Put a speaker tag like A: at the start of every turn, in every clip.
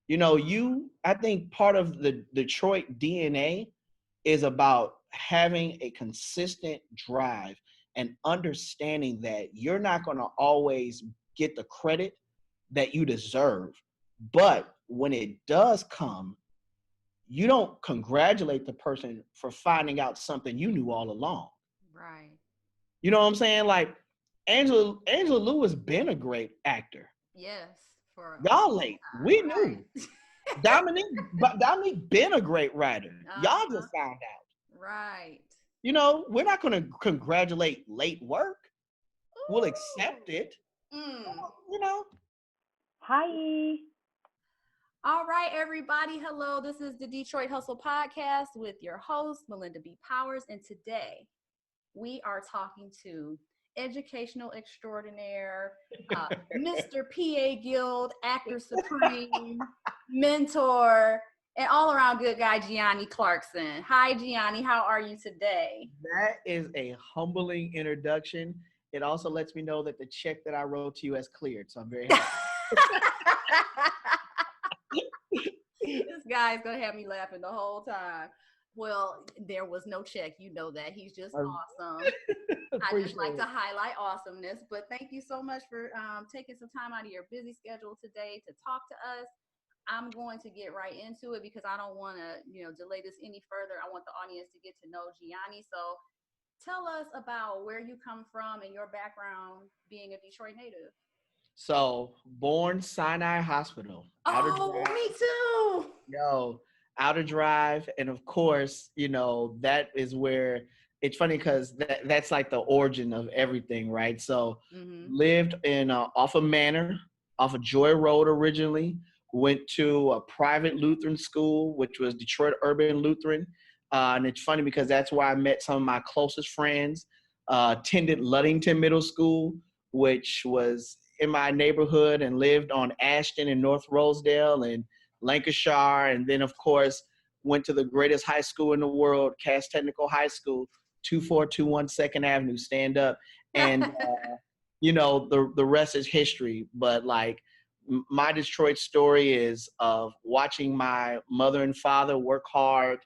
A: I think part of the Detroit DNA is about having a consistent drive and understanding that you're not going to always get the credit that you deserve. But when it does come, you don't congratulate the person for finding out something you knew all along.
B: Right.
A: You know what I'm saying? Like Angela Lewis been a great actor.
B: Yes. For a
A: Y'all
B: long
A: late.
B: time.
A: We knew. Dominique been a great writer.
B: Right.
A: Y'all just found out.
B: Right.
A: We're not going to congratulate late work. We'll
B: Ooh.
A: accept it.
B: Mm.
A: You know.
C: Hi.
B: All right, everybody. Hello. This is the Detroit Hustle Podcast with your host, Melinda B. Powers. And today we are talking to educational extraordinaire, Mr. PA Guild, actor supreme, mentor, and all around good guy, Giani Clarkson. Hi, Giani. How are you today?
A: That is a humbling introduction. It also lets me know that the check that I wrote to you has cleared. So I'm very happy.
B: This guy's going to have me laughing the whole time. Well, there was no check. You know that. He's just awesome. I just like to highlight awesomeness. But thank you so much for taking some time out of your busy schedule today to talk to us. I'm going to get right into it because I don't want to, delay this any further. I want the audience to get to know Giani. So tell us about where you come from and your background being a Detroit native.
A: So, born Sinai Hospital.
B: Oh, me too.
A: Outer Drive. And of course, that is where it's funny because that's like the origin of everything, right? So, lived in off of Manor, off of Joy Road originally, went to a private Lutheran school, which was Detroit Urban Lutheran. And it's funny because that's where I met some of my closest friends. Attended Ludington Middle School, which was in my neighborhood, and lived on Ashton and North Rosedale and Lancashire. And then, of course, went to the greatest high school in the world, Cass Technical High School, 2421 2nd Avenue, stand up. And, the rest is history. But like my Detroit story is of watching my mother and father work hard,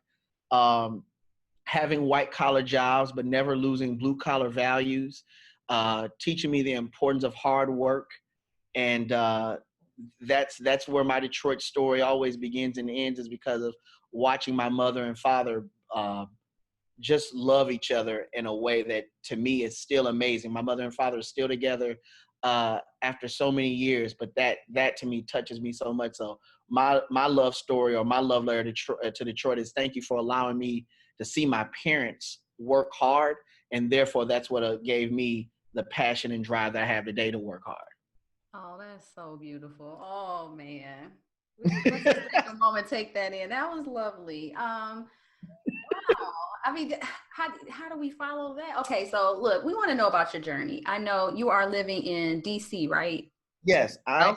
A: having white collar jobs, but never losing blue collar values, teaching me the importance of hard work. And that's where my Detroit story always begins and ends, is because of watching my mother and father just love each other in a way that to me is still amazing. My mother and father are still together after so many years, but that to me touches me so much. So my love story, or my love letter to Detroit is thank you for allowing me to see my parents work hard, and therefore that's what gave me the passion and drive that I have today to work hard.
B: Oh, that's so beautiful. Oh, man. Let's just take a moment, take that in. That was lovely. Wow. I mean, how do we follow that? Okay, so look, we want to know about your journey. I know you are living in DC, right?
A: Yes, I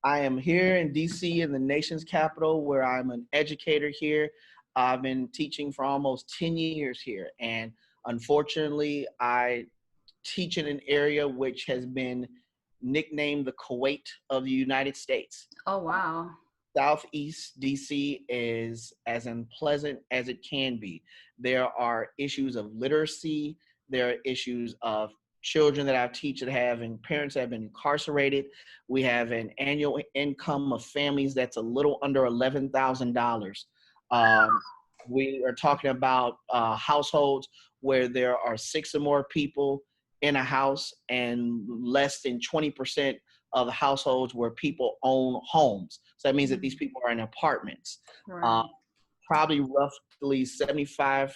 A: am here in DC, in the nation's capital, where I'm an educator here. I've been teaching for almost 10 years here. And unfortunately, I teach in an area which has been nicknamed the Kuwait of the United States.
B: Oh, wow.
A: Southeast DC is as unpleasant as it can be. There are issues of literacy. There are issues of children that I teach that and parents that have been incarcerated. We have an annual income of families that's a little under $11,000. We are talking about households where there are 6 or more people in a house, and less than 20% of the households where people own homes. So that means that these people are in apartments.
B: Right.
A: Probably roughly 75,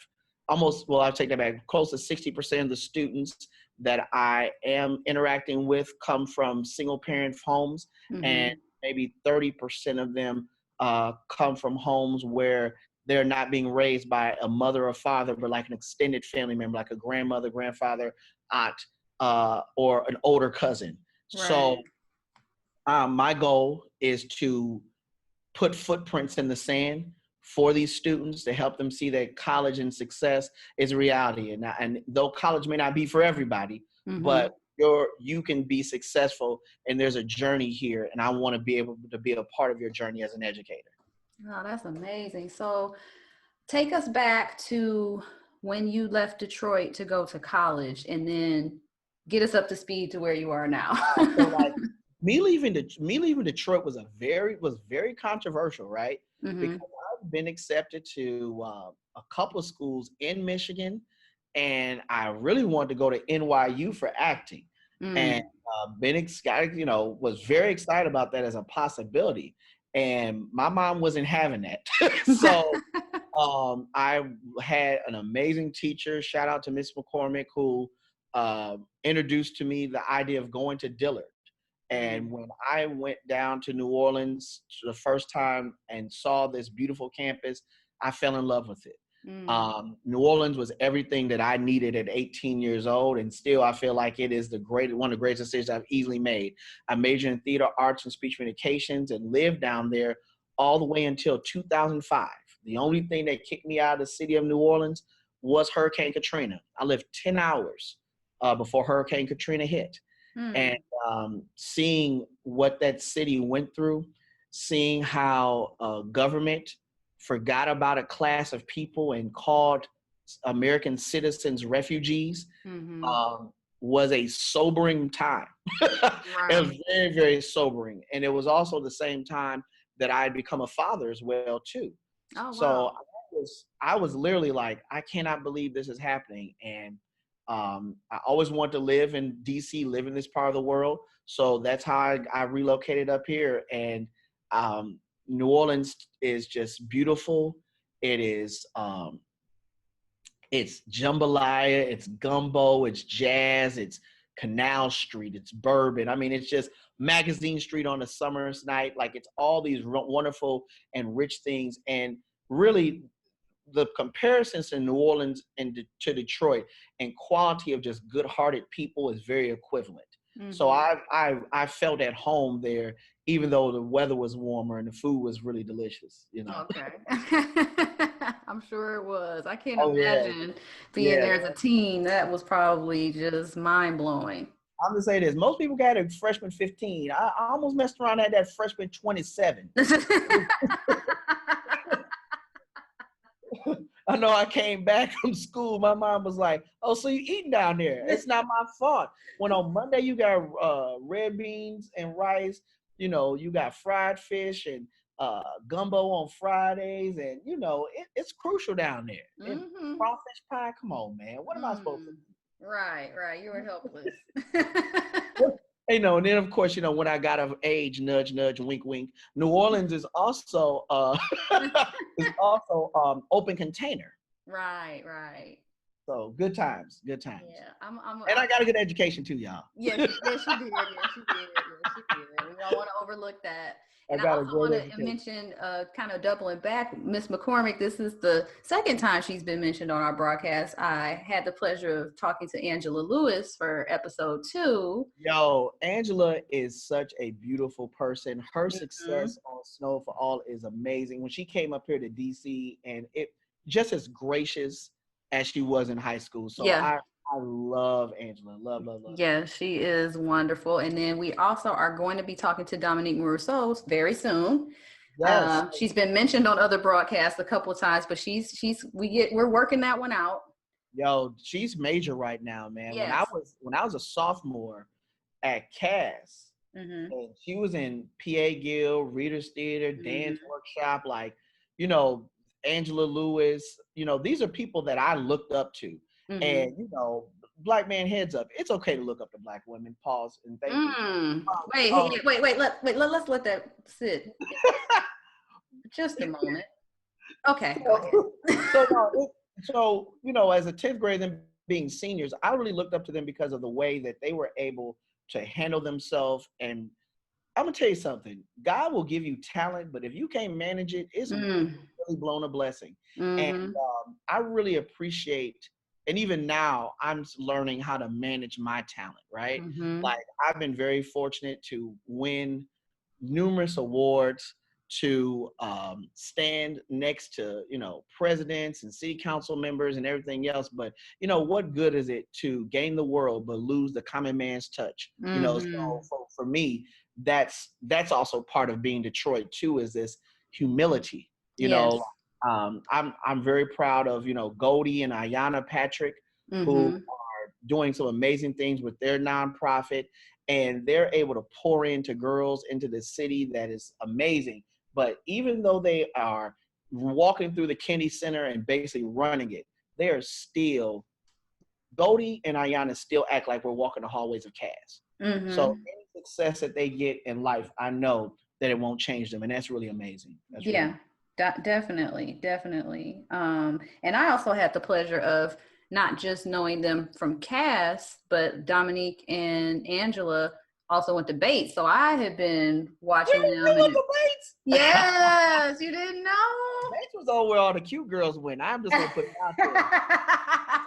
A: I'll take that back, close to 60% of the students that I am interacting with come from single parent homes, and maybe 30% of them come from homes where they're not being raised by a mother or father, but like an extended family member, like a grandmother, grandfather, aunt, or an older cousin. Right. So my goal is to put footprints in the sand for these students to help them see that college and success is a reality. And though college may not be for everybody, but you can be successful, and there's a journey here, and I want to be able to be a part of your journey as an educator.
B: Oh, that's amazing. So take us back to when you left Detroit to go to college, and then get us up to speed to where you are now.
A: So like me leaving Detroit was very controversial, right? Because I've been accepted to a couple of schools in Michigan, and I really wanted to go to NYU for acting, and was very excited about that as a possibility. And my mom wasn't having that, so I had an amazing teacher. Shout out to Miss McCormick, who introduced to me the idea of going to Dillard. And when I went down to New Orleans the first time and saw this beautiful campus, I fell in love with it. New Orleans was everything that I needed at 18 years old, and still I feel like it is one of the greatest decisions I've easily made. I majored in theater arts and speech communications and lived down there all the way until 2005. The only thing that kicked me out of the city of New Orleans was Hurricane Katrina. I lived 10 hours before Hurricane Katrina hit. And seeing what that city went through, seeing how government forgot about a class of people and called American citizens refugees was a sobering time. Right. It was very, very sobering. And it was also the same time that I had become a father as well, too. Oh, wow. So I was literally like, I cannot believe this is happening. And I always wanted to live in DC, live in this part of the world. So that's how I relocated up here. And New Orleans is just beautiful. It is, it's jambalaya, it's gumbo, it's jazz, it's Canal Street, it's bourbon. I mean, it's just Magazine Street on a summer's night. Like, it's all these wonderful and rich things. And really, the comparisons in New Orleans and to Detroit and quality of just good-hearted people is very equivalent. So I felt at home there, even though the weather was warmer and the food was really delicious, you know.
B: Okay. I'm sure it was. I can't imagine being there as a teen. That was probably just mind-blowing.
A: I'm gonna say this: most people got a freshman 15. I almost messed around at that freshman 27. I know I came back from school. My mom was like, "Oh, so you eating down there? It's not my fault." When on Monday you got red beans and rice, you know, you got fried fish and gumbo on Fridays, and you know it's crucial down there. And crawfish pie. Come on, man. What am I supposed to do?
B: Right. You were helpless.
A: You know, and then of course, you know, when I got of age, nudge, nudge, wink, wink. New Orleans is also open container.
B: Right.
A: So good times.
B: Yeah,
A: and I got a good education too, y'all.
B: Yes, she did. Yes, she did. We don't want to overlook that. And I also want to mention, kind of doubling back, Miss McCormick, this is the second time she's been mentioned on our broadcast. I had the pleasure of talking to Angela Lewis for episode 2.
A: Yo, Angela is such a beautiful person. Her success on Snow for All is amazing. When she came up here to DC, and it just as gracious as she was in high school. So I love Angela. Love.
B: Yeah, she is wonderful. And then we also are going to be talking to Dominique Mousseau very soon. Yes. She's been mentioned on other broadcasts a couple of times, but we're working that one out.
A: Yo, she's major right now, man. Yes. When I was a sophomore at Cass, and she was in PA Guild, Readers Theater, dance workshop, like, you know, Angela Lewis, you know, these are people that I looked up to. And, you know, Black man, heads up. It's okay to look up to Black women. Pause and thank you.
B: Wait. Let's let that sit. Just a moment. Okay.
A: So, you know, as a 10th grade, them being seniors, I really looked up to them because of the way that they were able to handle themselves. And I'm gonna tell you something. God will give you talent, but if you can't manage it, it's really blown a blessing. And I really appreciate. And even now, I'm learning how to manage my talent, right? Like, I've been very fortunate to win numerous awards to stand next to, presidents and city council members and everything else. But, what good is it to gain the world but lose the common man's touch? So for me, that's also part of being Detroit too, is this humility.
B: Yes.
A: I'm very proud of, Goldie and Ayanna Patrick, who are doing some amazing things with their nonprofit, and they're able to pour into girls into the city that is amazing. But even though they are walking through the Kennedy Center and basically running it, they are still, Goldie and Ayanna still act like we're walking the hallways of Cass. So any success that they get in life, I know that it won't change them. And that's really amazing.
B: Definitely. And I also had the pleasure of not just knowing them from Cass, but Dominique and Angela also went to Bates. So I had been watching them.
A: Went to Bates?
B: Yes, you didn't know?
A: Bates was all where all the cute girls went. I'm just going to put it out there.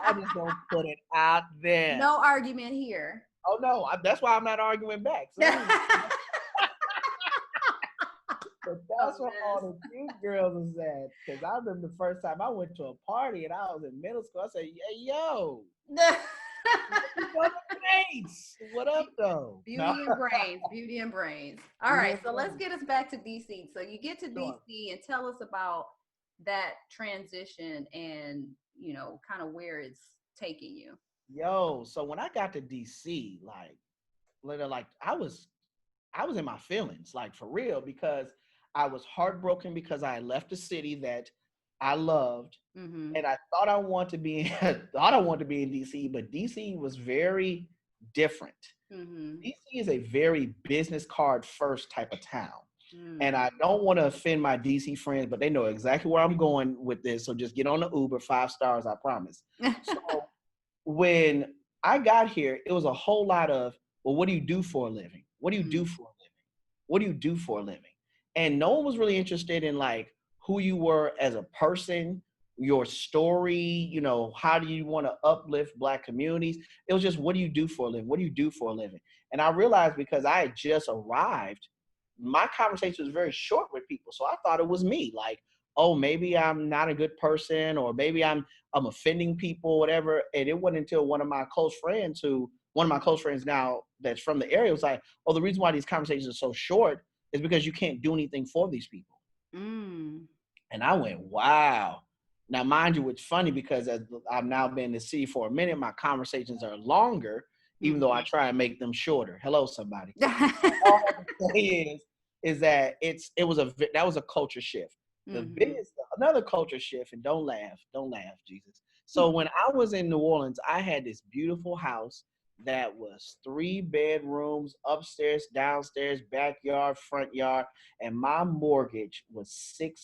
A: I'm just going to put it out there.
B: No argument here.
A: Oh, no. That's why I'm not arguing back. So but that's where all the cute girls was at. Because I remember the first time I went to a party and I was in middle school. I said, hey, yo. What up, though?
B: Beauty and brains. All right, so let's get us back to DC. So you get to DC and tell us about that transition and, kind of where it's taking you.
A: Yo, so when I got to DC, I was in my feelings, like for real, because I was heartbroken because I left a city that I loved, and I thought I wanted to be in DC, but DC was very different. DC is a very business card first type of town. And I don't want to offend my DC friends, but they know exactly where I'm going with this. So just get on the Uber, 5 stars, I promise. So when I got here, it was a whole lot of, well, what do you do for a living? What do you do for a living? What do you do for a living? And no one was really interested in like who you were as a person, your story, how do you want to uplift Black communities? It was just, what do you do for a living? What do you do for a living? And I realized because I had just arrived, my conversation was very short with people. So I thought it was me, like, oh, maybe I'm not a good person, or maybe I'm offending people, whatever. And it wasn't until one of my close friends now that's from the area was like, oh, the reason why these conversations are so short is because you can't do anything for these people. And I went, wow. Now, mind you, it's funny because as I've now been in the city for a minute, my conversations are longer, even though I try and make them shorter. Hello, somebody. All I have to say is that that was a culture shift. The biggest, another culture shift, and don't laugh, Jesus. So when I was in New Orleans, I had this beautiful house that was 3 bedrooms, upstairs, downstairs, backyard, front yard, and my mortgage was $600.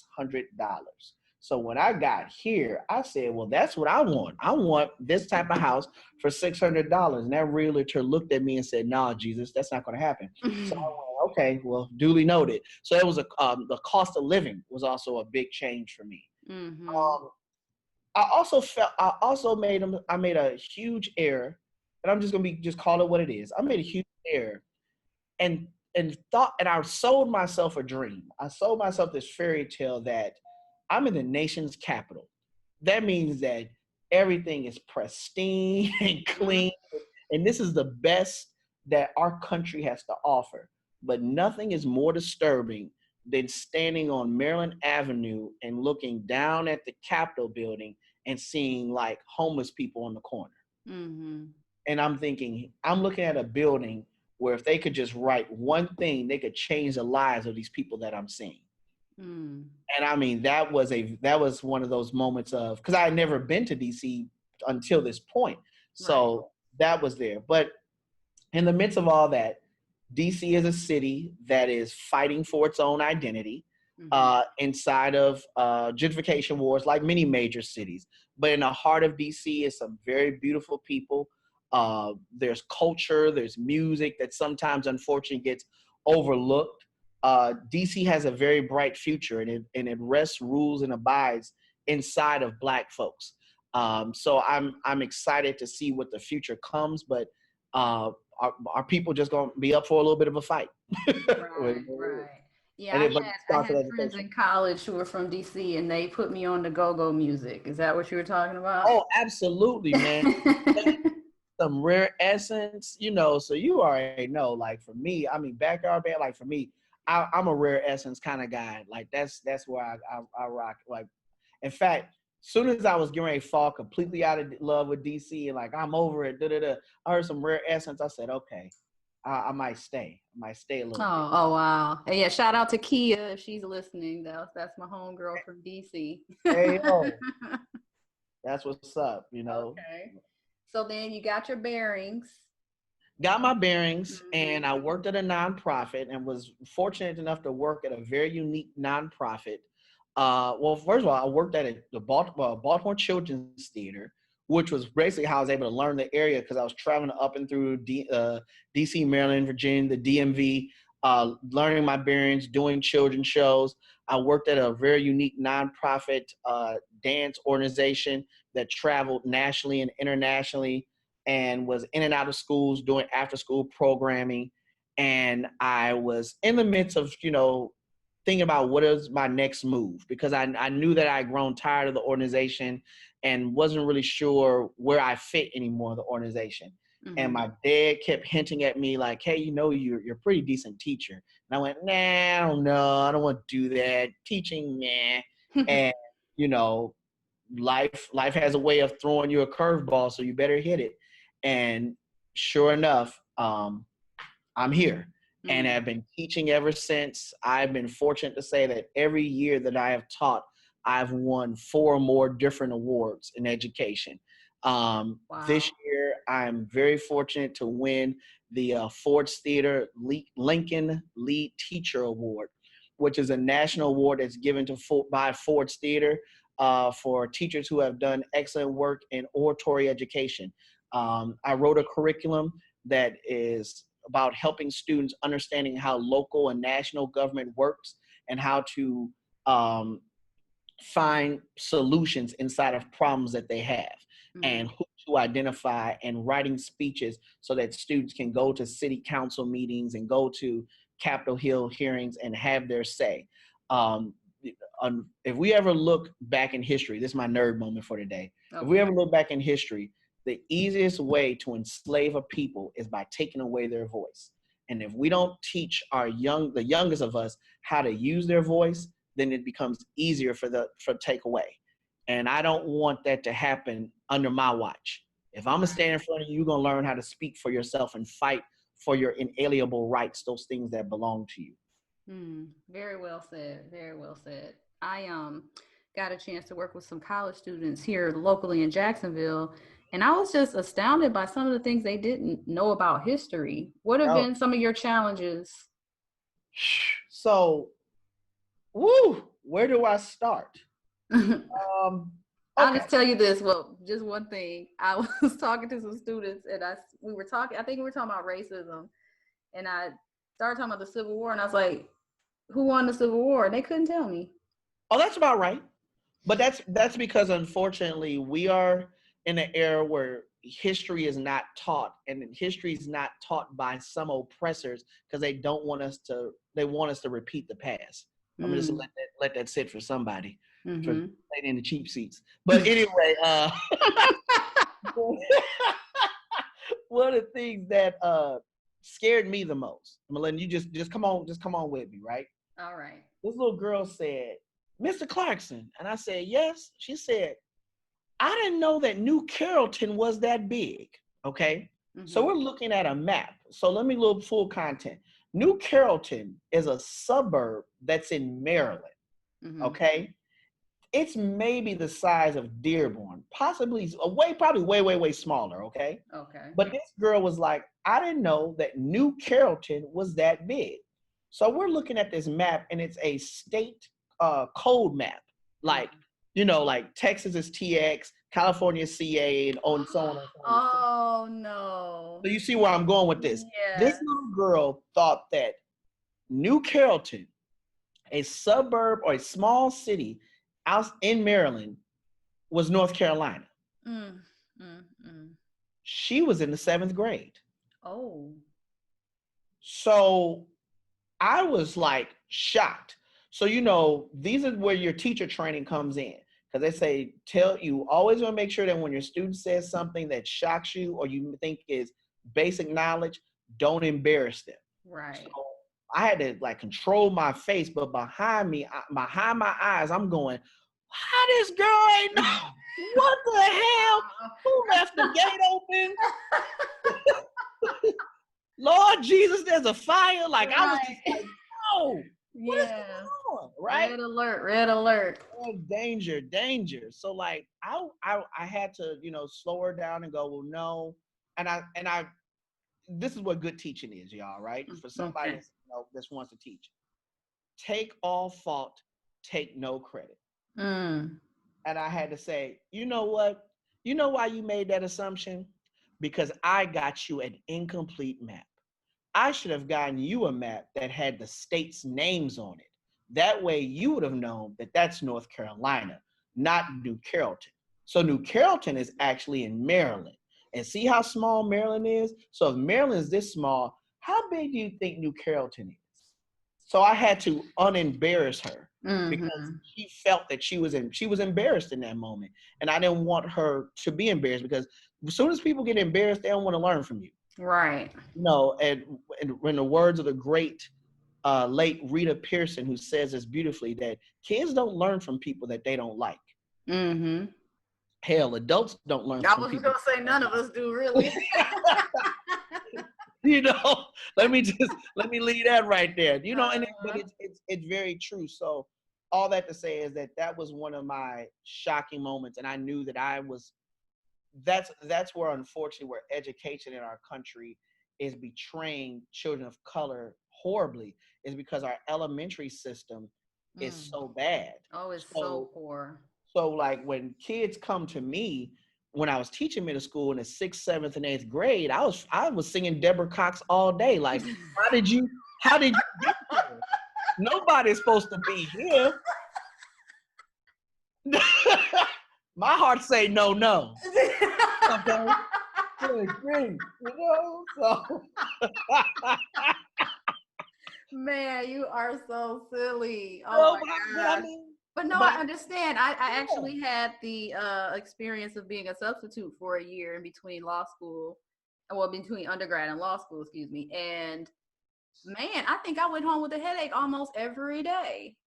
A: So when I got here, I said, well, that's what I want. I want this type of house for $600. And that realtor looked at me and said, nah, Jesus, that's not going to happen. So I went, okay, well, duly noted. So it was the cost of living was also a big change for me. I made a huge error, and I'm just going to call it what it is. I made a huge error and I sold myself a dream. I sold myself this fairy tale that I'm in the nation's capital. That means that everything is pristine and clean. And this is the best that our country has to offer. But nothing is more disturbing than standing on Maryland Avenue and looking down at the Capitol building and seeing like homeless people on the corner. And I'm thinking, I'm looking at a building where if they could just write one thing, they could change the lives of these people that I'm seeing. And I mean, that was one of those moments of, because I had never been to DC until this point. So that was there. But in the midst of all that, DC is a city that is fighting for its own identity inside of gentrification wars, like many major cities. But in the heart of DC is some very beautiful people. There's culture, there's music that sometimes unfortunately gets overlooked. DC has a very bright future, and it rests, rules, and abides inside of Black folks. So I'm excited to see what the future comes, but are people just going to be up for a little bit of a fight?
B: Right. Yeah,
A: And it, but
B: I
A: starts
B: had
A: with
B: friends
A: education.
B: in college who were from DC, and they put me on the go-go music. Is that what you were talking about?
A: Oh, absolutely, man. Some Rare Essence, so you already know. Like for me, I mean, backyard band. Like for me, I'm a Rare Essence kind of guy. Like that's where I rock. Like, in fact, soon as I was getting ready to fall completely out of love with DC and like I'm over it, I heard some Rare Essence. I said, okay, I might stay. I might stay a little bit.
B: Oh wow. And yeah, shout out to Kia if she's listening. That's my homegirl from DC.
A: Hey yo, that's what's up.
B: Okay. So then you got your bearings.
A: Got my bearings, and I worked at a nonprofit and was fortunate enough to work at a very unique nonprofit. Well, first of all, I worked at the Baltimore Children's Theater, which was basically how I was able to learn the area because I was traveling up and through DC, Maryland, Virginia, the DMV, learning my bearings, doing children's shows. I worked at a very unique nonprofit dance organization that traveled nationally and internationally and was in and out of schools doing after school programming. And I was in the midst of, thinking about what is my next move because I knew that I'd grown tired of the organization and wasn't really sure where I fit anymore in the organization. Mm-hmm. And my dad kept hinting at me like, hey, you're a pretty decent teacher. And I went, nah, I don't know. I don't want to do that. Teaching, nah. And, life has a way of throwing you a curveball, so you better hit it. And sure enough, I'm here and have been teaching ever since. I've been fortunate to say that every year that I have taught, I've won 4 or more different awards in education. Wow. This year, I'm very fortunate to win the Ford's Theater Lincoln Lead Teacher Award, which is a national award that's given by Ford's Theater for teachers who have done excellent work in oratory education. I wrote a curriculum that is about helping students understanding how local and national government works and how to find solutions inside of problems that they have and who to identify and writing speeches so that students can go to city council meetings and go to Capitol Hill hearings and have their say. If we ever look back in history, this is my nerd moment for today. Okay. If we ever look back in history, the easiest way to enslave a people is by taking away their voice. And if we don't teach the youngest of us how to use their voice, then it becomes easier for takeaway. And I don't want that to happen under my watch. If I'm gonna stand in front of you, you're gonna learn how to speak for yourself and fight for your inalienable rights, those things that belong to you.
B: Very well said. Very well said. I got a chance to work with some college students here locally in Jacksonville, and I was just astounded by some of the things they didn't know about history. What have been some of your challenges?
A: So, where do I start?
B: I'll just tell you this. Well, just one thing. I was talking to some students, and I think we were talking about racism, and I started talking about the Civil War, and I was like, who won the Civil War? And they couldn't tell me.
A: Oh, that's about right. But that's because, unfortunately, we are in an era where history is not taught, and history is not taught by some oppressors because they want us to repeat the past. I'm just let that sit for somebody for in the cheap seats. But anyway, one of the things that scared me the most, I'm letting you just come on with me, right?
B: All right.
A: This little girl said, Mr. Clarkson. And I said, yes. She said, I didn't know that New Carrollton was that big. Okay. So we're looking at a map. So let me look full content. New Carrollton is a suburb that's in Maryland. Okay. It's maybe the size of Dearborn, possibly way smaller. Okay.
B: Okay.
A: But this girl was like, I didn't know that New Carrollton was that big. So we're looking at this map, and it's a state code map. Like, like Texas is TX, California is CA, and so on and so on.
B: Oh, no.
A: So you see where I'm going with this. Yeah. This little girl thought that New Carrollton, a suburb or a small city out in Maryland, was North Carolina. She was in the 7th grade.
B: Oh.
A: So I was like, shocked. So, these are where your teacher training comes in. Because they say, you always want to make sure that when your student says something that shocks you or you think is basic knowledge, don't embarrass them.
B: Right.
A: So I had to like control my face, but behind my eyes, I'm going, how this girl ain't know? What the hell? Who left the gate open? Lord Jesus, there's a fire. Like I was just like, no. What is going on? Right?
B: Red alert.
A: Oh, danger. So like I had to, slow her down and go, well, no. And I this is what good teaching is, y'all, right? For somebody that wants to teach. Take all fault, take no credit. And I had to say, you know what? You know why you made that assumption? Because I got you an incomplete map. I should have gotten you a map that had the states' names on it. That way you would have known that that's North Carolina, not New Carrollton. So New Carrollton is actually in Maryland. And see how small Maryland is? So if Maryland is this small, how big do you think New Carrollton is? So I had to unembarrass her because she felt that she was embarrassed in that moment. And I didn't want her to be embarrassed because as soon as people get embarrassed, they don't want to learn from you.
B: Right.
A: And in the words of the great late Rita Pearson, who says this beautifully, that kids don't learn from people that they don't like. Hell, adults don't learn from people.
B: I was going to say none of us do, really.
A: Let me leave that right there. But it's very true. So all that to say is that was one of my shocking moments, and I knew that that's where, unfortunately, where education in our country is betraying children of color horribly, is because our elementary system is so bad.
B: Oh, it's so poor.
A: So like when kids come to me, when I was teaching middle school in the 6th, 7th, and 8th grade, I was singing Deborah Cox all day. Like, how did you get here? Nobody's supposed to be here. My heart say no. Okay. Great. So
B: man, you are so silly. Oh my God. But I understand. I actually had the experience of being a substitute for a year in between between undergrad and law school, excuse me. And man, I think I went home with a headache almost every day.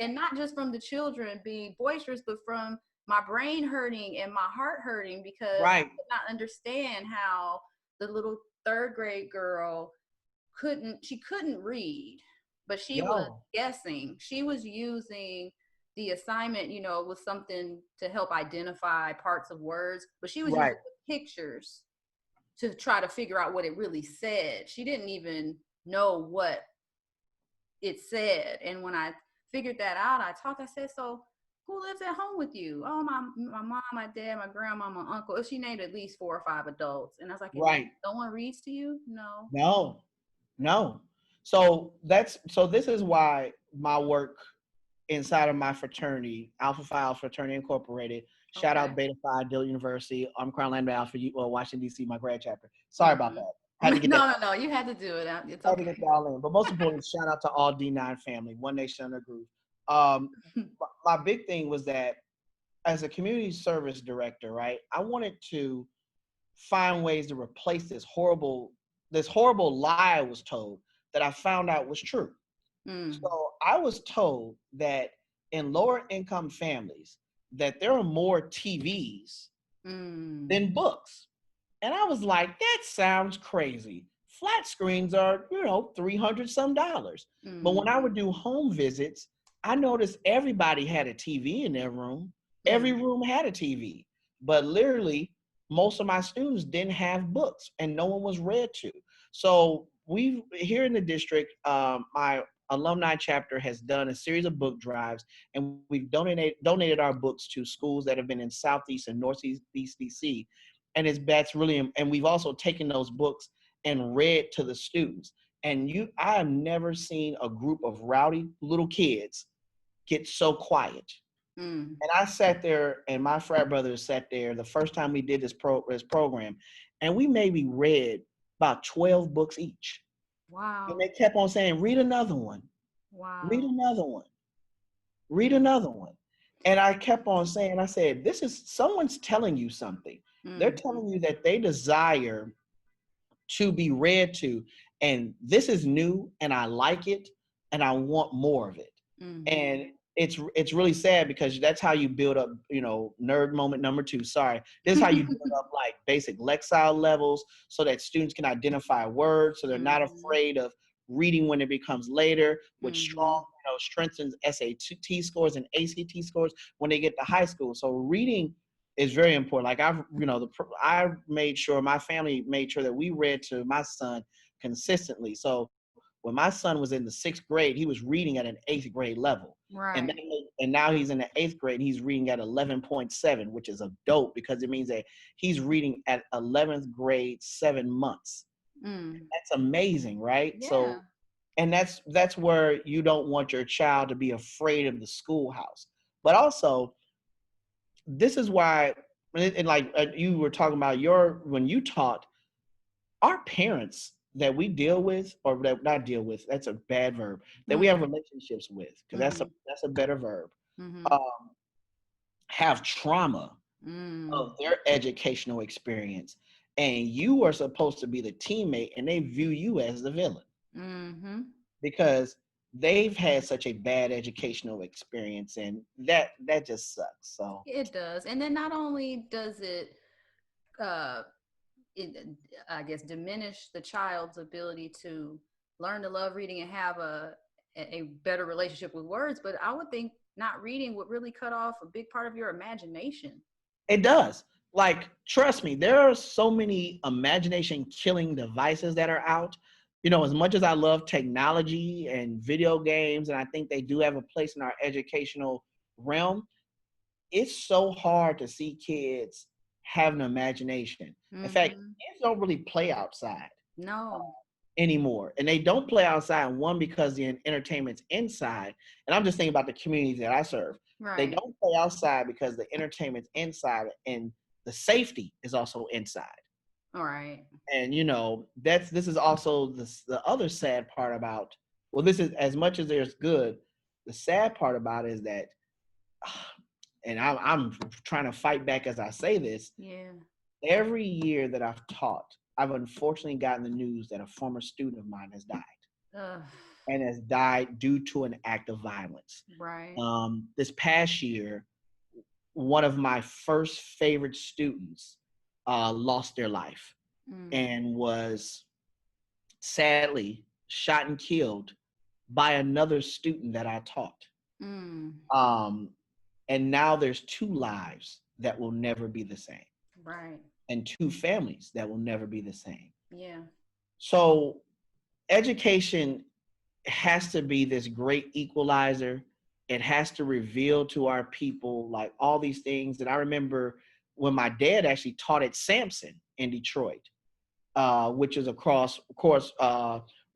B: And not just from the children being boisterous, but from my brain hurting and my heart hurting because I could not understand how the little 3rd grade girl couldn't read, but she was guessing. She was using the assignment, was something to help identify parts of words, but she was using the pictures to try to figure out what it really said. She didn't even know what it said. And when I figured that out, I said, so who lives at home with you? Oh, my mom, my dad, my grandma, my uncle. She named at least 4 or 5 adults. And I was like, no one reads to you?
A: No. So this is why my work inside of my fraternity, Alpha Phi Alpha Fraternity Incorporated, shout out Beta Phi, Dillon University, I'm Crown Land Alpha, Washington, D.C., my grad chapter. Sorry about that.
B: Had to get no, you had to do it. It's okay.
A: Had to get y'all in. But most importantly, shout out to all D9 family, One Nation Under Groove. My big thing was that as a community service director, right, I wanted to find ways to replace this horrible lie I was told that I found out was true. So I was told that in lower income families that there are more TVs than books. And I was like, that sounds crazy. Flat screens are, $300 some. But when I would do home visits, I noticed everybody had a TV in their room. Every room had a TV. But literally, most of my students didn't have books and no one was read to. So we here in the district, my alumni chapter has done a series of book drives, and we've donated our books to schools that have been in Southeast and Northeast DC. And that's really, and we've also taken those books and read to the students. And I have never seen a group of rowdy little kids get so quiet. And I sat there, and my frat brothers sat there the first time we did this program, and we maybe read about 12 books each.
B: Wow.
A: And they kept on saying, read another one. Read
B: Wow.
A: another one. Read another one. And I kept on saying, I said, this is someone's telling you something. They're
B: Mm-hmm.
A: telling you that they desire to be read to, and this is new and I like it and I want more of it.
B: Mm-hmm.
A: And it's really sad because that's how you build up, nerd moment number two. Sorry. This is how you build up like basic lexile levels so that students can identify words so they're not
B: Mm-hmm.
A: afraid of reading when it becomes later, which
B: Mm-hmm.
A: strengthens SAT scores and ACT scores when they get to high school. So reading is very important. Like I made sure my family made sure that we read to my son consistently. So when my son was in the 6th grade, he was reading at an 8th grade level, and
B: Right.
A: and now he's in the 8th grade. He's reading at 11.7, which is a dope because it means that he's reading at 11th grade 7 months.
B: Mm.
A: That's amazing, right?
B: Yeah.
A: So, and that's where you don't want your child to be afraid of the schoolhouse, but also this is why, and like you were talking about when you taught, our parents that we deal with, or that not deal with, that's a bad verb, that we have
B: Mm-hmm.
A: relationships with, because
B: Mm-hmm.
A: that's a better verb,
B: Mm-hmm.
A: um, have trauma
B: Mm.
A: of their educational experience, and you are supposed to be the teammate, and they view you as the villain
B: Mm-hmm.
A: because they've had such a bad educational experience, and that just sucks. So
B: It does. And then not only does uh it I guess diminish the child's ability to learn to love reading and have a better relationship with words, but I would think not reading would really cut off a big part of your imagination.
A: it does. Like, trust me, there are so many imagination killing devices that are out. As much as I love technology and video games, and I think they do have a place in our educational realm, it's so hard to see kids have an imagination. In fact,
B: Mm-hmm.
A: kids don't really play outside
B: No.
A: anymore. And they don't play outside, one, because the entertainment's inside. And I'm just thinking about the communities that I serve. They
B: Right.
A: don't play outside because the entertainment's inside and the safety is also inside.
B: All right.
A: And this is also the other sad part about, well, this is, as much as there's good, the sad part about it is that, and I'm trying to fight back as I say this,
B: Yeah.
A: every year that I've taught, I've unfortunately gotten the news that a former student of mine has died,
B: Ugh.
A: and has died due to an act of violence.
B: Right.
A: This past year, one of my first favorite students lost their life
B: Mm.
A: and was sadly shot and killed by another student that I taught.
B: Mm.
A: Um, and now there's 2 lives that will never be the same,
B: Right.
A: and 2 families that will never be the same.
B: Yeah.
A: So education has to be this great equalizer. It has to reveal to our people like all these things. And I remember when my dad actually taught at Sampson in Detroit, which is across, of course,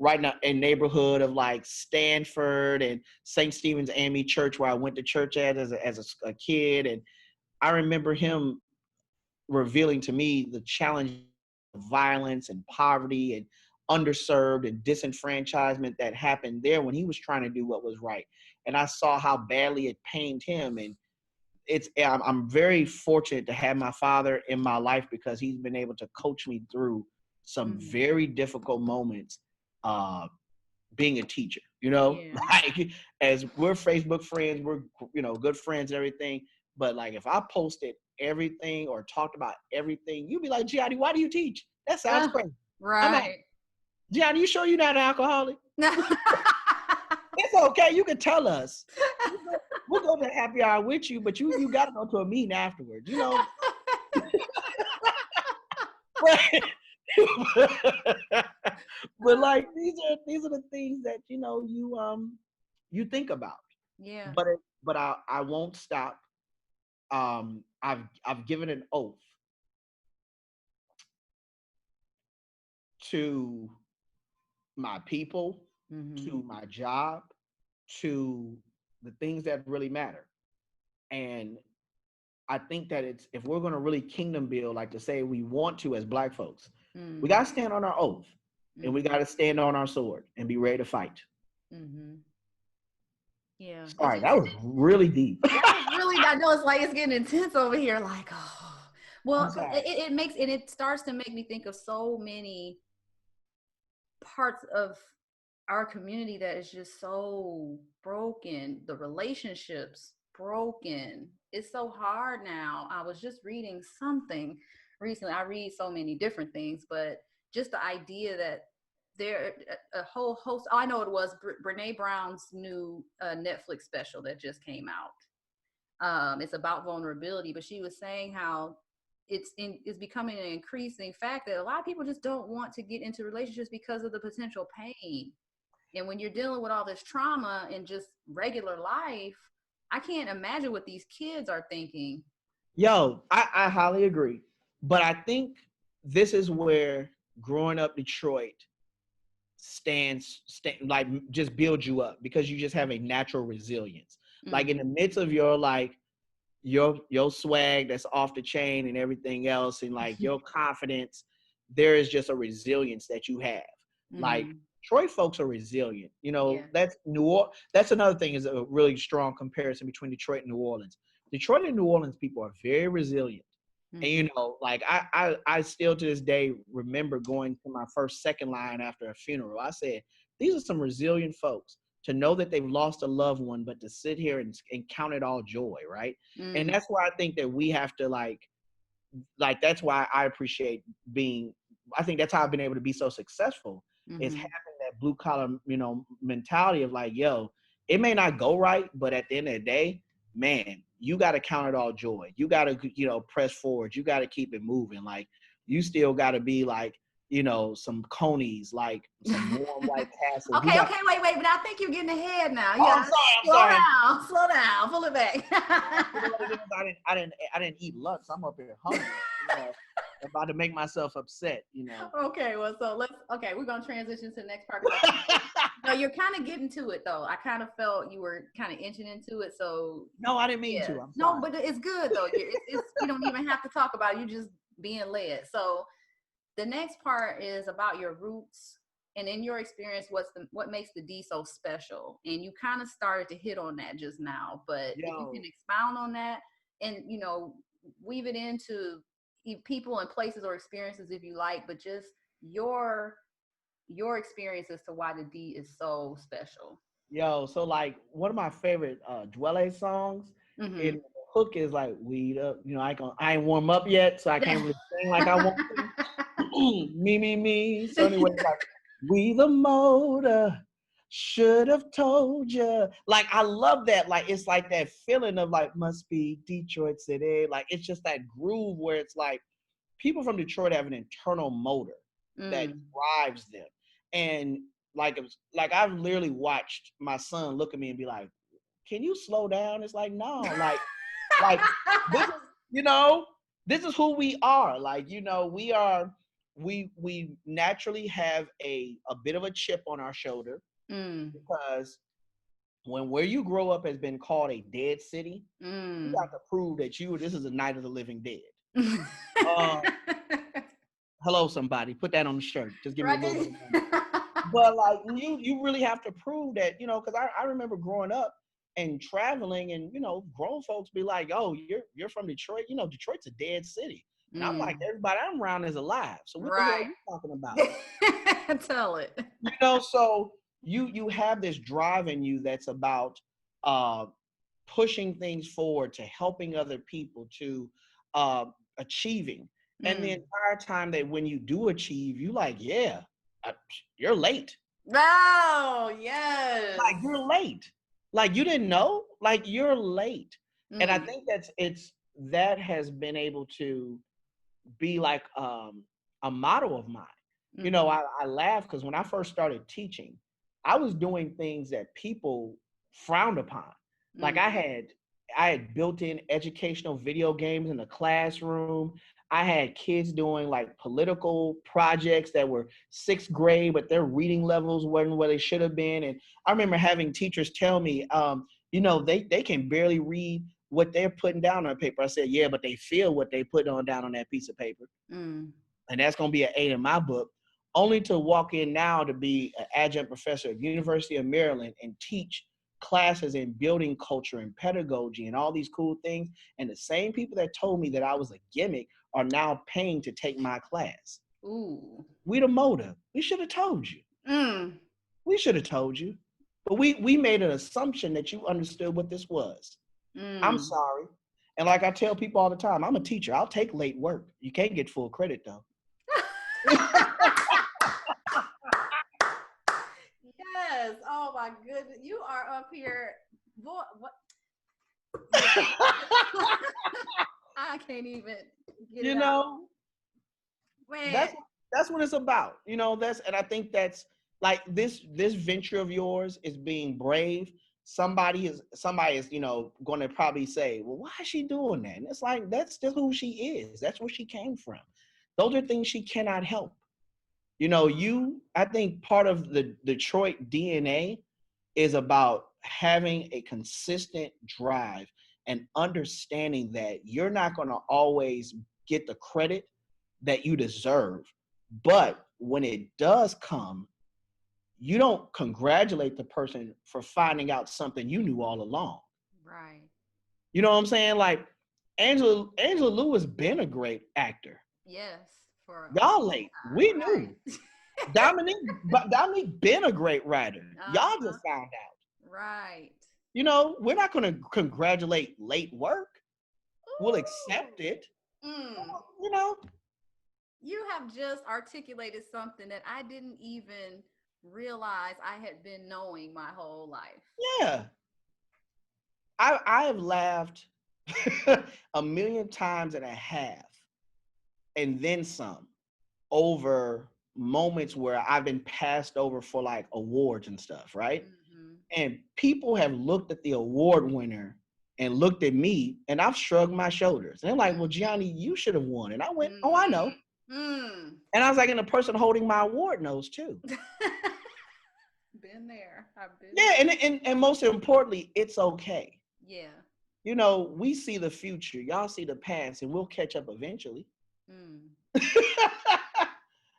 A: right now a neighborhood of like Stanford and St. Stephen's AME Church, where I went to church at as a kid. And I remember him revealing to me the challenge of violence and poverty and underserved and disenfranchisement that happened there when he was trying to do what was right. And I saw how badly it pained him. And I'm very fortunate to have my father in my life because he's been able to coach me through some
B: Mm.
A: very difficult moments, uh, being a teacher,
B: Yeah.
A: like, as we're Facebook friends, we're, good friends and everything. But like, if I posted everything or talked about everything, you'd be like, Gianni, why do you teach? That sounds crazy. I'm like,
B: Right.
A: Gianni, you sure you're not an alcoholic? It's okay. You can tell us. We'll go to happy hour with you, but you got to go to a meeting afterwards, Right. But like, these are the things that you think about.
B: Yeah.
A: But I won't stop. I've given an oath to my people,
B: Mm-hmm.
A: to my job, to the things that really matter. And I think that it's, if we're going to really kingdom build, like to say we want to as Black folks, we
B: Mm-hmm.
A: got to stand on our oath, and we got to stand on our sword and be ready to fight.
B: Mm-hmm. Yeah.
A: Sorry, that was really deep.
B: That was really, I know it's like, it's getting intense over here. Like, oh, well, it starts to make me think of so many parts of our community that is just so broken. The relationships broken. It's so hard now. I was just reading something recently. I read so many different things, but just the idea that there a whole host. Oh, I know it was Brene Brown's new Netflix special that just came out. It's about vulnerability, but she was saying how it's becoming an increasing fact that a lot of people just don't want to get into relationships because of the potential pain. And when you're dealing with all this trauma in just regular life, I can't imagine what these kids are thinking.
A: Yo, I highly agree. But I think this is where growing up Detroit like just builds you up, because you just have a natural resilience. Like in the midst of your like your swag that's off the chain and everything else, and like your confidence, there is just a resilience that you have. Like Detroit folks are resilient. You know, that's that's another thing, is a really strong comparison between Detroit and New Orleans. Detroit and New Orleans people are very resilient. And you know, like I still to this day remember going to my first second line after a funeral. I said, these are some resilient folks, to know that they've lost a loved one, but to sit here and count it all joy, right? And that's why I think that we have to like that's why I appreciate being. I think that's how I've been able to be so successful, is having that blue collar, you know, mentality of like, yo, it may not go right, but at the end of the day, man, you got to count it all joy. You got to, you know, press forward. You got to keep it moving. Like, you still got to be like, you know, some conies, like some warm white castles.
B: Okay, wait, but I think you're getting ahead now.
A: Oh, I'm sorry.
B: Slow down, pull it back.
A: I didn't eat lunch. So I'm up here hungry. You know, about to make myself upset. You know.
B: Okay, well, so we're gonna transition to the next part. No, you're kind of getting to it though. I kind of felt you were kind of inching into it. So
A: no, I didn't mean to. I'm sorry.
B: No, but it's good though. You don't even have to talk about it. You're just being led. So the next part is about your roots, and in your experience, what makes the D so special. And you kind of started to hit on that just now, but if you can expound on that and, you know, weave it into people and places or experiences if you like, but just your experience as to why the D is so special.
A: Yo, so like one of my favorite Dwelle songs, the hook is like, weed up, you know, I ain't warm up yet, so I can't really sing like I want to. me. So anyway, like, we the motor, should have told you. Like, I love that. Like, it's like that feeling of like, must be Detroit City. Like, it's just that groove where it's like, people from Detroit have an internal motor that drives them. And like I've literally watched my son look at me and be like, can you slow down? It's like, no, like this is, you know, this is who we are. Like, you know, we naturally have a bit of a chip on our shoulder, because where you grow up has been called a dead city, you got to prove that this is a night of the living dead. Hello, somebody, put that on the shirt. Just give me a little bit of money. But like you really have to prove that, you know, because I remember growing up and traveling, and you know, grown folks be like, "Oh, you're from Detroit. You know, Detroit's a dead city." And I'm like, everybody I'm around is alive. So what the hell are you talking about?
B: Tell it.
A: You know, so you have this drive in you that's about pushing things forward, to helping other people, to achieving. And the entire time that when you do achieve, you like, yeah, you're late.
B: Oh, yes.
A: Like, you're late. Like, you didn't know? Like, you're late. And I think that has been able to be like a motto of mine. You know, I laugh because when I first started teaching, I was doing things that people frowned upon. Like, I had built-in educational video games in the classroom. I had kids doing like political projects that were 6th grade, but their reading levels weren't where they should have been. And I remember having teachers tell me, you know, they can barely read what they're putting down on paper. I said, yeah, but they feel what they put down on that piece of paper. And that's going to be an 8 in my book, only to walk in now to be an adjunct professor at University of Maryland and teach classes in building culture and pedagogy and all these cool things. And the same people that told me that I was a gimmick are now paying to take my class.
B: Ooh.
A: We the motive. We should have told you. We should have told you. But we made an assumption that you understood what this was. I'm sorry. And like I tell people all the time, I'm a teacher. I'll take late work. You can't get full credit though.
B: Yes. Oh my goodness. You are up here. Boy, what? I can't even get it out. Man.
A: That's what it's about. And I think that's like this venture of yours is being brave. Somebody is going to probably say, well, why is she doing that? And it's like, that's just who she is. That's where she came from. Those are things she cannot help. I think part of the Detroit DNA is about having a consistent drive and understanding that you're not going to always get the credit that you deserve. But when it does come, you don't congratulate the person for finding out something you knew all along.
B: Right.
A: You know what I'm saying? Like Angela Lewis been a great actor.
B: Yes. For
A: y'all late. We
B: right.
A: knew. Dominique been a great writer. Y'all just found out.
B: Right.
A: We're not going to congratulate late work. Ooh. We'll accept it.
B: You have just articulated something that I didn't even realize I had been knowing my whole life.
A: Yeah. I have laughed 1.5 times and then some over moments where I've been passed over for like awards and stuff, right? Mm-hmm. And people have looked at the award winner and looked at me, and I've shrugged my shoulders. And they're like, well, Giani, you should have won. And I went, oh, I know. Mm. And I was like, and the person holding my award knows too.
B: Been there. I've been
A: there. And most importantly, it's okay.
B: Yeah.
A: We see the future. Y'all see the past, and we'll catch up eventually.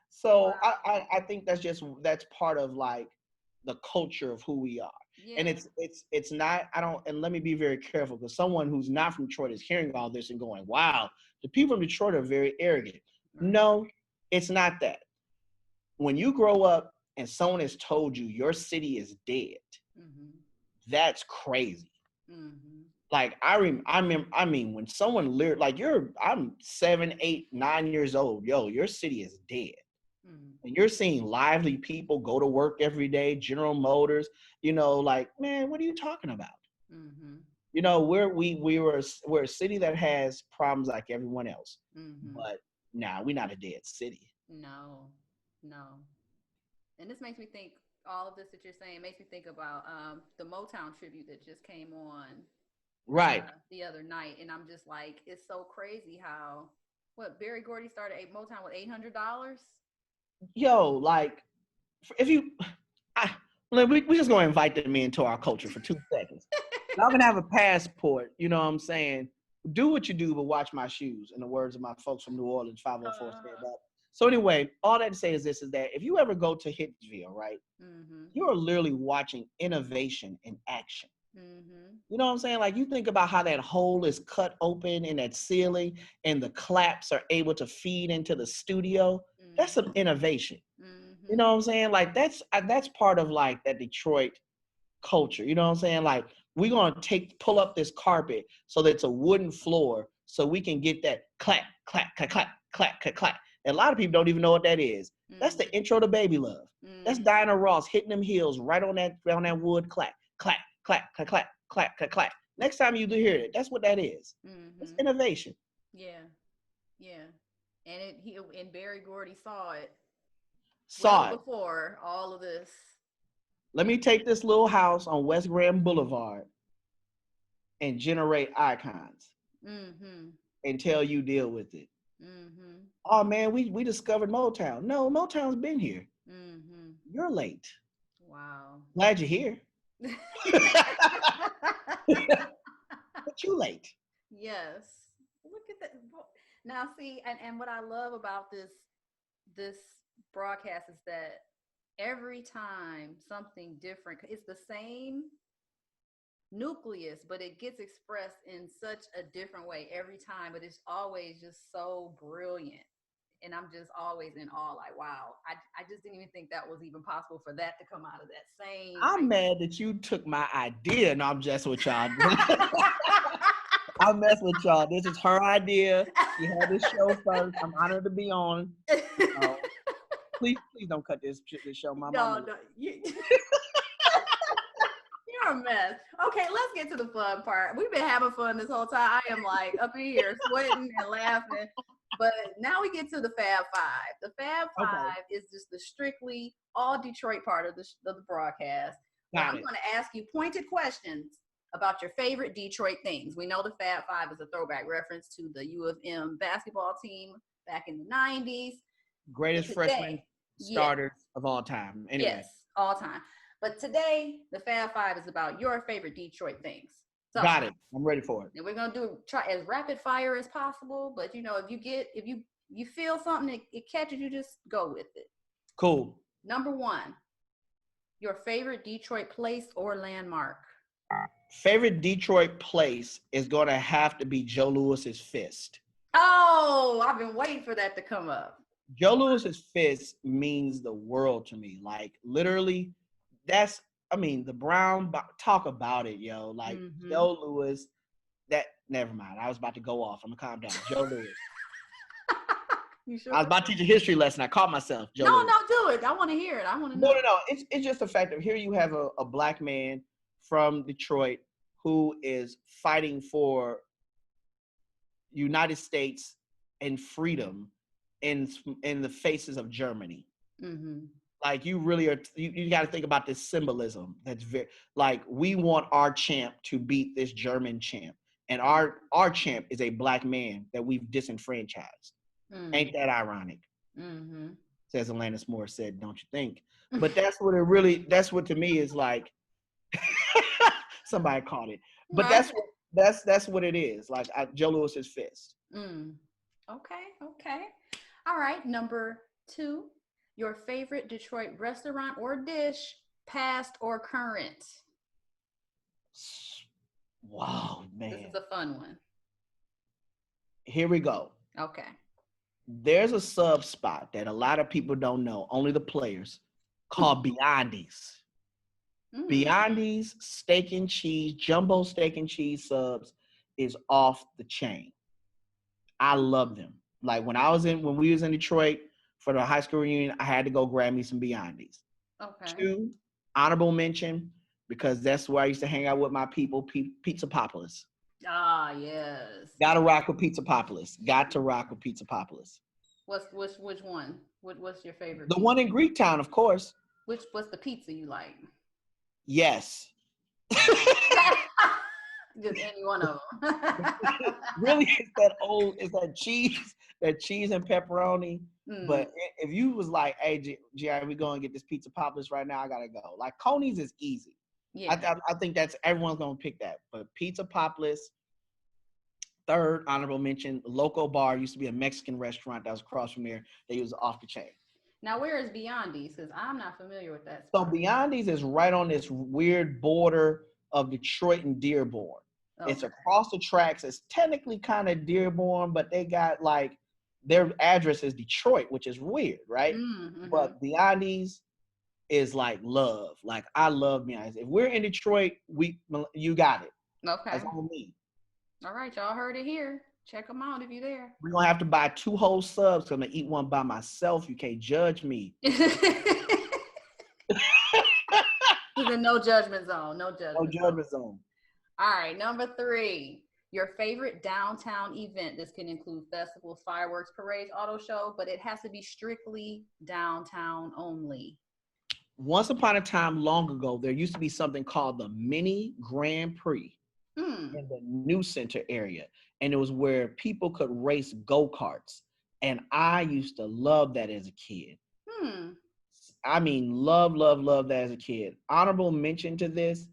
A: So wow. I think that's part of like the culture of who we are. Yeah. And it's not, and let me be very careful, because someone who's not from Detroit is hearing all this and going, wow, the people from Detroit are very arrogant. Right. No, it's not that. When you grow up and someone has told you your city is dead, that's crazy. Like I mean, when someone like I'm 7, 8, 9 years old, your city is dead. And you're seeing lively people go to work every day, General Motors, like, man, what are you talking about? We're a city that has problems like everyone else, but we're not a dead city.
B: No. And this makes me think, all of this that you're saying makes me think about the Motown tribute that just came on.
A: Right.
B: The other night. And I'm just like, it's so crazy how, Berry Gordy started Motown with $800?
A: Yo, like, if we just gonna invite them into our culture for 2 seconds. Y'all can have a passport, you know what I'm saying? Do what you do, but watch my shoes, in the words of my folks from New Orleans, 504 stand up. So anyway, all that to say is this, is that if you ever go to Hitsville, right, you are literally watching innovation in action. You know what I'm saying? Like, you think about how that hole is cut open in that ceiling and the claps are able to feed into the studio. That's some innovation. You know what I'm saying? Like, that's part of like that Detroit culture. You know what I'm saying? Like, we're going to pull up this carpet so that it's a wooden floor so we can get that clap, clap, clap, clap, clap, clap, clap. And a lot of people don't even know what that is. That's the intro to Baby Love. That's Diana Ross hitting them heels right on that wood clap, clap, clap, clap, clap, clap, clap, clap. Next time you do hear it, that's what that is. It's innovation.
B: Yeah. And Berry Gordy saw it. Before all of this.
A: Let me take this little house on West Grand Boulevard and generate icons until you deal with it. Oh man, we discovered Motown. No, Motown's been here. You're late.
B: Wow.
A: Glad you're here. But you late.
B: Yes. Look at that. Now see, and what I love about this broadcast is that every time something different, it's the same nucleus, but it gets expressed in such a different way every time. But it's always just so brilliant. And I'm just always in awe, like, wow, I just didn't even think that was even possible for that to come out of that same.
A: I'm mad that you took my idea. No, I'm just with y'all. I mess with y'all. This is her idea. She had this show first. I'm honored to be on. Please don't cut this show. My mama.
B: No, you're a mess. Okay, let's get to the fun part. We've been having fun this whole time. I am like up in here sweating and laughing. But now we get to the Fab Five. The Fab Five is just the strictly all Detroit part of the broadcast. I'm going to ask you pointed questions about your favorite Detroit things. We know the Fab Five is a throwback reference to the U of M basketball team back in the 90s.
A: Greatest freshman starters of all time. Anyway.
B: Yes, all time. But today, the Fab Five is about your favorite Detroit things. So,
A: got it. I'm ready for it.
B: And we're gonna try as rapid fire as possible. But if you feel something, it catches you, just go with it.
A: Cool.
B: Number one, your favorite Detroit place or landmark.
A: Favorite Detroit place is gonna have to be Joe Louis's Fist.
B: Oh, I've been waiting for that to come up.
A: Joe Louis's Fist means the world to me. Like literally, the Brown talk about it, yo. Like Joe Louis. Never mind. I was about to go off. I'm gonna calm down. Joe Louis.
B: You sure?
A: I was about to teach a history lesson. I caught myself. Joe Louis.
B: No, do it. I want to hear it. I want to know.
A: No. It's just the fact that here you have a black man from Detroit who is fighting for United States and freedom in the faces of Germany. Mm-hmm. Like you really are, you got to think about this symbolism. That's very like we want our champ to beat this German champ, and our champ is a black man that we've disenfranchised. Mm-hmm. Ain't that ironic? Mm-hmm. Says Alanis Morissette, don't you think? But that's what to me is like. Somebody caught it, but that's what it is. Like Joe Louis's Fist.
B: Okay. All right. Number two. Your favorite Detroit restaurant or dish, past or current?
A: Wow, man.
B: This is a fun one.
A: Here we go.
B: Okay.
A: There's a sub spot that a lot of people don't know, only the players, called Beyondi's. Beyondi's steak and cheese, jumbo steak and cheese subs is off the chain. I love them. Like when we was in Detroit, for the high school reunion, I had to go grab me some Beyondi's. Okay. 2, honorable mention, because that's where I used to hang out with my people, Pizza Populous.
B: Ah, yes.
A: Gotta rock with Pizza Populous.
B: Which one? What's your favorite?
A: The one in Greektown, of course.
B: What's the pizza you like?
A: Yes.
B: Just any one of them.
A: Really, it's that cheese and pepperoni. But if you was like, hey, Giani, we going to get this Pizza Populous right now, I got to go. Like, Coney's is easy. Yeah. I think everyone's going to pick that. But Pizza Populous, third, honorable mention, Loco Bar used to be a Mexican restaurant that was across from there. They was off the chain.
B: Now, where is Beyondi's? Because I'm not familiar with that
A: spot. So Beyondi's is right on this weird border of Detroit and Dearborn. Okay. It's across the tracks. It's technically kind of Dearborn, but they got like, their address is Detroit, which is weird, right? Mm-hmm. But Beyondi's is like love. Like I love Beyondi's. If we're in Detroit, you got it.
B: Okay.
A: That's on me.
B: All right, y'all heard it here. Check them out if you're there.
A: We're gonna have to buy 2 whole subs. I'm gonna eat one by myself. You can't judge me.
B: He's in no judgment zone. No judgment
A: zone.
B: All right, number 3. Your favorite downtown event. This can include festivals, fireworks, parades, auto show, but it has to be strictly downtown only.
A: Once upon a time, long ago, there used to be something called the Mini Grand Prix in the New Center area. And it was where people could race go-karts. And I used to love that as a kid. I mean, love that as a kid. Honorable mention to this,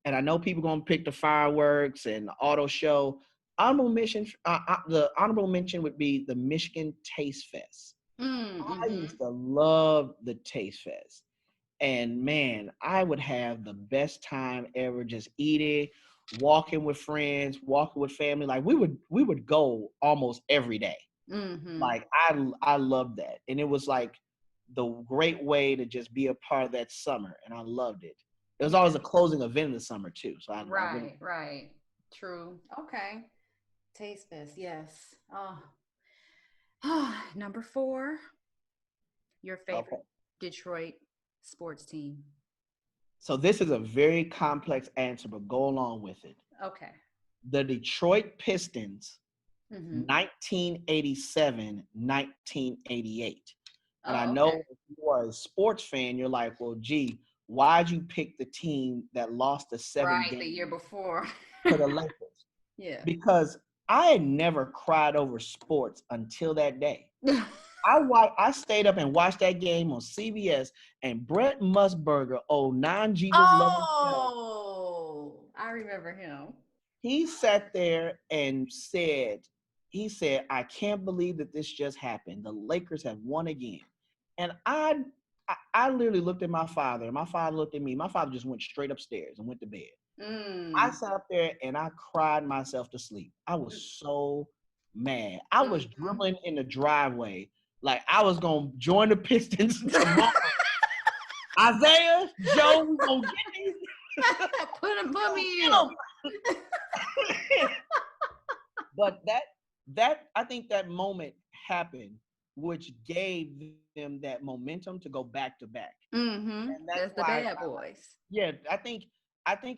A: and I know people going to pick the fireworks and the auto show. The honorable mention would be the Michigan Taste Fest. I used to love the Taste Fest. And man, I would have the best time ever just eating, walking with friends, walking with family. Like we would go almost every day. Like I loved that. And it was like the great way to just be a part of that summer. And I loved it. It was always a closing event in the summer too. So
B: right. True. Okay. Taste this. Yes. Oh. Number 4, your favorite Detroit sports team.
A: So this is a very complex answer, but go along with it.
B: Okay.
A: The Detroit Pistons, 1987, 1988. And I know if you are a sports fan, you're like, well, gee, why'd you pick the team that lost the 7 games
B: the year before
A: to the Lakers?
B: Yeah.
A: Because I had never cried over sports until that day. I stayed up and watched that game on CBS, and Brett Musburger, non-Jesus loving
B: I remember him.
A: He sat there and said, I can't believe that this just happened. The Lakers have won again. And I literally looked at my father, and my father looked at me. My father just went straight upstairs and went to bed. I sat up there and I cried myself to sleep. I was so mad. I was dribbling in the driveway like I was going to join the Pistons tomorrow. Isaiah, Joe, we going to get these.
B: Put me in.
A: But that I think that moment happened, which gave them that momentum to go back to back.
B: And that's the bad boys.
A: Yeah, I think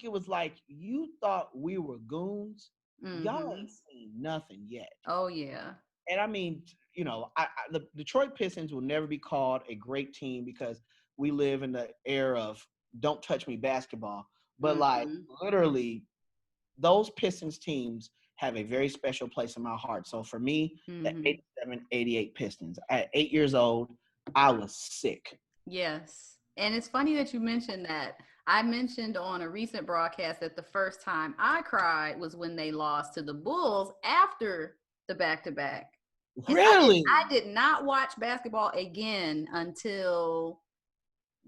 A: it was like, you thought we were goons. Y'all ain't seen nothing yet.
B: Oh yeah.
A: And I mean, the Detroit Pistons will never be called a great team because we live in the era of don't touch me basketball. But like literally, those Pistons teams have a very special place in my heart. So for me, the 87, 88 Pistons. At 8 years old, I was sick.
B: Yes. And it's funny that you mentioned that. I mentioned on a recent broadcast that the first time I cried was when they lost to the Bulls after the back-to-back.
A: Really?
B: I did not watch basketball again until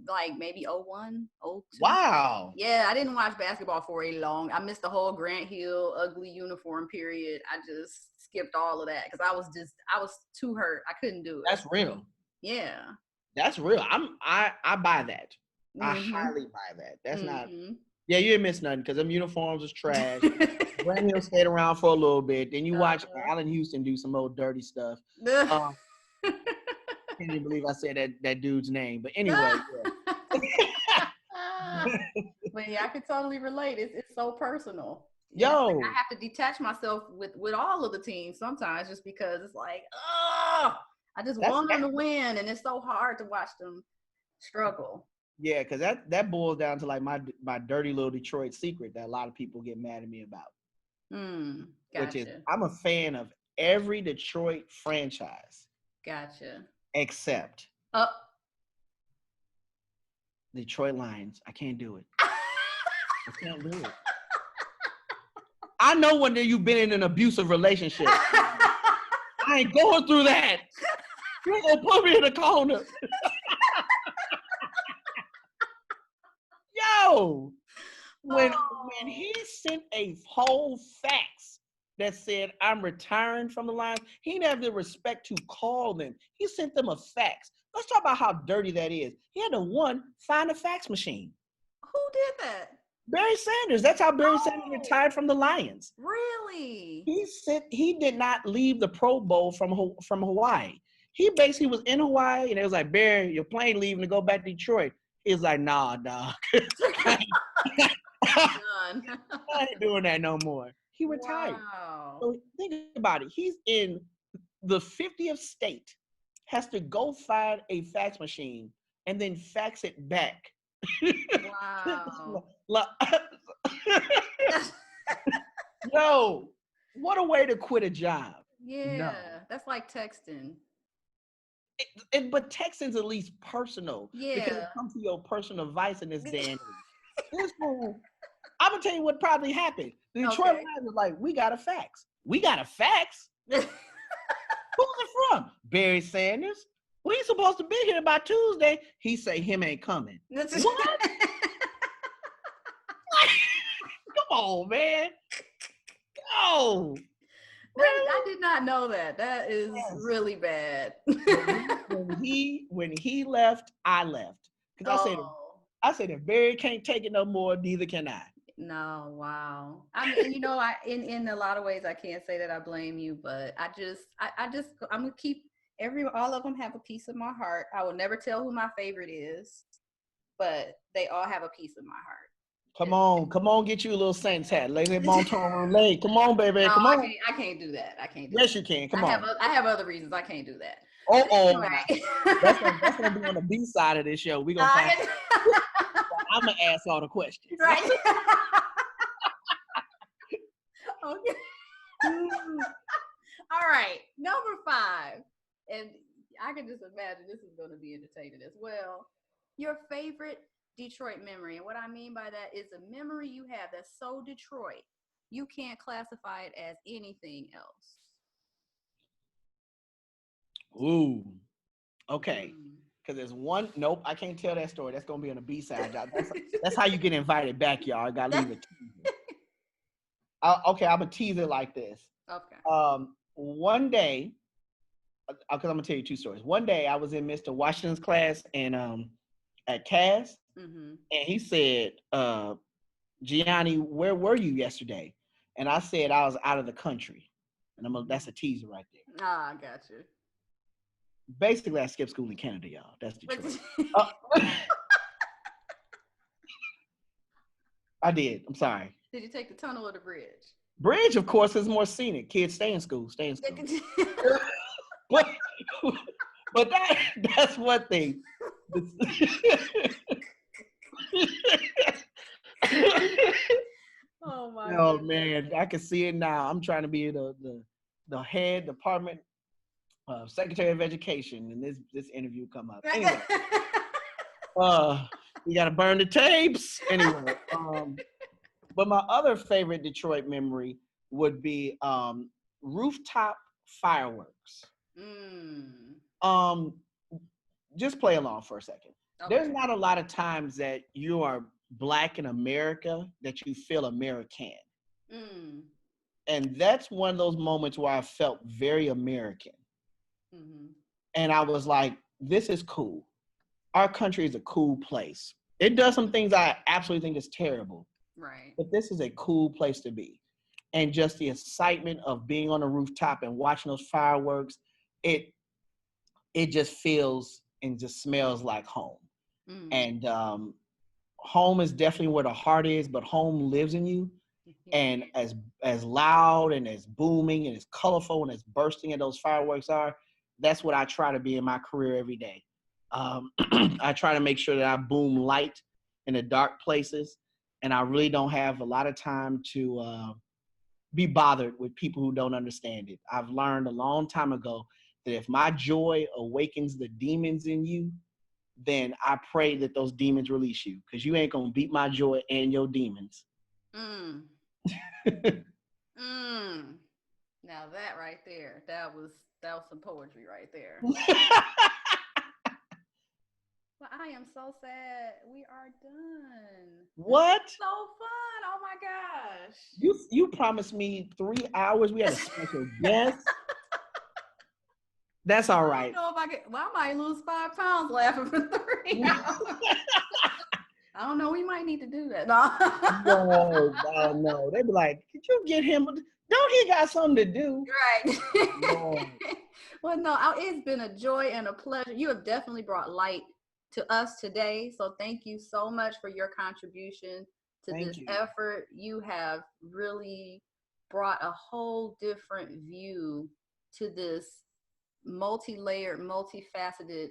B: like maybe 01, 02.
A: Wow.
B: Yeah, I didn't watch basketball for a long. I missed the whole Grant Hill ugly uniform period. I just skipped all of that because I was too hurt. I couldn't do it.
A: That's real.
B: Yeah.
A: That's real. I buy that. I highly buy that. That's not. Yeah, you didn't miss nothing because them uniforms was trash. Grant Hill stayed around for a little bit. Then you watch Allen Houston do some old dirty stuff. Can't even believe I said that dude's name. But anyway,
B: But yeah, I could totally relate. It's so personal.
A: Yo,
B: I have to detach myself with all of the teams sometimes just because it's like, I just want them to win, and it's so hard to watch them struggle.
A: Yeah, because that boils down to like my dirty little Detroit secret that a lot of people get mad at me about.
B: Gotcha.
A: Which is I'm a fan of every Detroit franchise.
B: Gotcha.
A: Except Detroit Lions. I can't do it. I can't do it. I know when you've been in an abusive relationship. I ain't going through that. You're gonna put me in the corner. Yo, when he sent a whole fax that said I'm retiring from the Lions, he didn't have the respect to call them. He sent them a fax. Let's talk about how dirty that is. He had to find a fax machine.
B: Who did that?
A: Barry Sanders. That's how Barry Sanders retired from the Lions.
B: Really?
A: He did not leave the Pro Bowl from Hawaii. He basically was in Hawaii, and it was like, Barry, your plane leaving to go back to Detroit. He's like, nah, dog. I ain't doing that no more. He retired.
B: Wow.
A: So think about it. He's in the 50th state, has to go find a fax machine and then fax it back.
B: Wow.
A: Yo, what a way to quit a job.
B: Yeah, that's like texting.
A: But texting's at least personal.
B: Yeah.
A: Because it comes to your personal advice in this day and age. This fool, I'm going to tell you what probably happened. The Detroit Lions was like, we got a fax. We got a fax? Who's it from? Barry Sanders. We supposed to be here by Tuesday. He say him ain't coming. What? Come on, man. Oh.
B: I did not know that. That is really bad.
A: when he left, I left. Because I said if Barry can't take it no more, neither can I.
B: No, wow. I mean, you know, in a lot of ways I can't say that I blame you, but I'm gonna keep all of them have a piece of my heart. I will never tell who my favorite is, but they all have a piece of my heart.
A: Come on, get you a little Saints hat. Lay that bon ton relay. Come on, baby.
B: No,
A: come on.
B: I can't do that. I can't do
A: yes,
B: that.
A: you can. Come on.
B: I have other reasons I can't do that.
A: Anyway. That's gonna be on the B side of this show. We're gonna find I'm gonna ask all the questions.
B: Right. Okay. All right. Number 5. And I can just imagine this is going to be entertaining as well. Your favorite Detroit memory. And what I mean by that is a memory you have that's so Detroit, you can't classify it as anything else.
A: Ooh. Okay. Because there's one. Nope, I can't tell that story. That's going to be on the B side. That's how you get invited back, y'all. I got to leave it. Okay, I'm going to tease it like this.
B: Okay.
A: One day, because I'm going to tell you 2 stories. One day, I was in Mr. Washington's class at Cass, and he said, Giani, where were you yesterday? And I said I was out of the country. And that's a teaser right there.
B: Ah, I got you.
A: Basically, I skipped school in Canada, y'all. That's Detroit. I did. I'm sorry.
B: Did you take the tunnel or the bridge?
A: Bridge, of course, is more scenic. Kids stay in school. but that's one thing.
B: Oh my
A: God. Man, I can see it now. I'm trying to be the head department Secretary of Education, and this interview come up. Anyway, you got to burn the tapes. Anyway, but my other favorite Detroit memory would be rooftop fireworks. Just play along for a second. Okay. There's not a lot of times that you are Black in America that you feel American. And that's one of those moments where I felt very American. And I was like, this is cool. Our country is a cool place. It does some things I absolutely think is terrible.
B: Right.
A: But this is a cool place to be. And just the excitement of being on the rooftop and watching those fireworks, it just feels and just smells like home. And home is definitely where the heart is, but home lives in you. And as loud and as booming and as colorful and as bursting as those fireworks are, that's what I try to be in my career every day. I try to make sure that I boom light in the dark places, and I really don't have a lot of time to be bothered with people who don't understand it. I've learned a long time ago that if my joy awakens the demons in you, then I pray that those demons release you, because you ain't gonna beat my joy and your demons.
B: Now that right there, that was some poetry right there. Well, I am so sad. We are done.
A: What?
B: So fun. Oh my gosh.
A: You promised me 3 hours. We had a special guest. That's all right.
B: I don't know if I could. Well, I might lose 5 pounds laughing for 3 hours. I don't know. We might need to do that.
A: No. They'd be like, could you get him? Don't he got something to do?
B: Right.
A: No.
B: Well, no, it's been a joy and a pleasure. You have definitely brought light to us today. So thank you so much for your contribution to this effort. You have really brought a whole different view to this multi-layered, multifaceted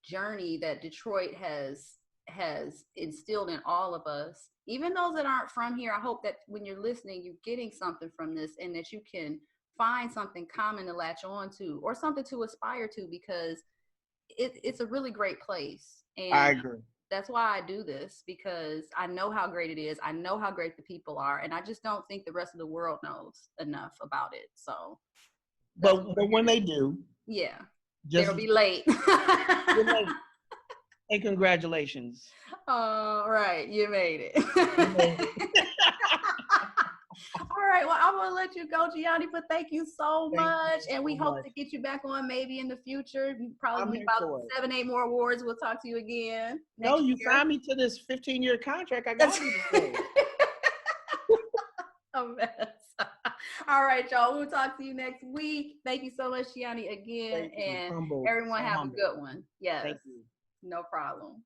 B: journey that Detroit has instilled in all of us. Even those that aren't from here, I hope that when you're listening, you're getting something from this, and that you can find something common to latch on to, or something to aspire to, because it's a really great place. And
A: I agree.
B: That's why I do this, because I know how great it is. I know how great the people are, and I just don't think the rest of the world knows enough about it. So,
A: but when they do,
B: yeah,
A: Just
B: they'll be late.
A: You're late. And congratulations.
B: All right, you made it. All right, well, I'm gonna let you go, Giani, but thank you so much. And we hope to get you back on maybe in the future. Probably about 7-8 more awards. We'll talk to you again.
A: No, you signed me to this 15-year contract. I got you.
B: A mess. All right, y'all. We'll talk to you next week. Thank you so much, Giani, again. And everyone have a good one. Yes.
A: Thank you.
B: No problem.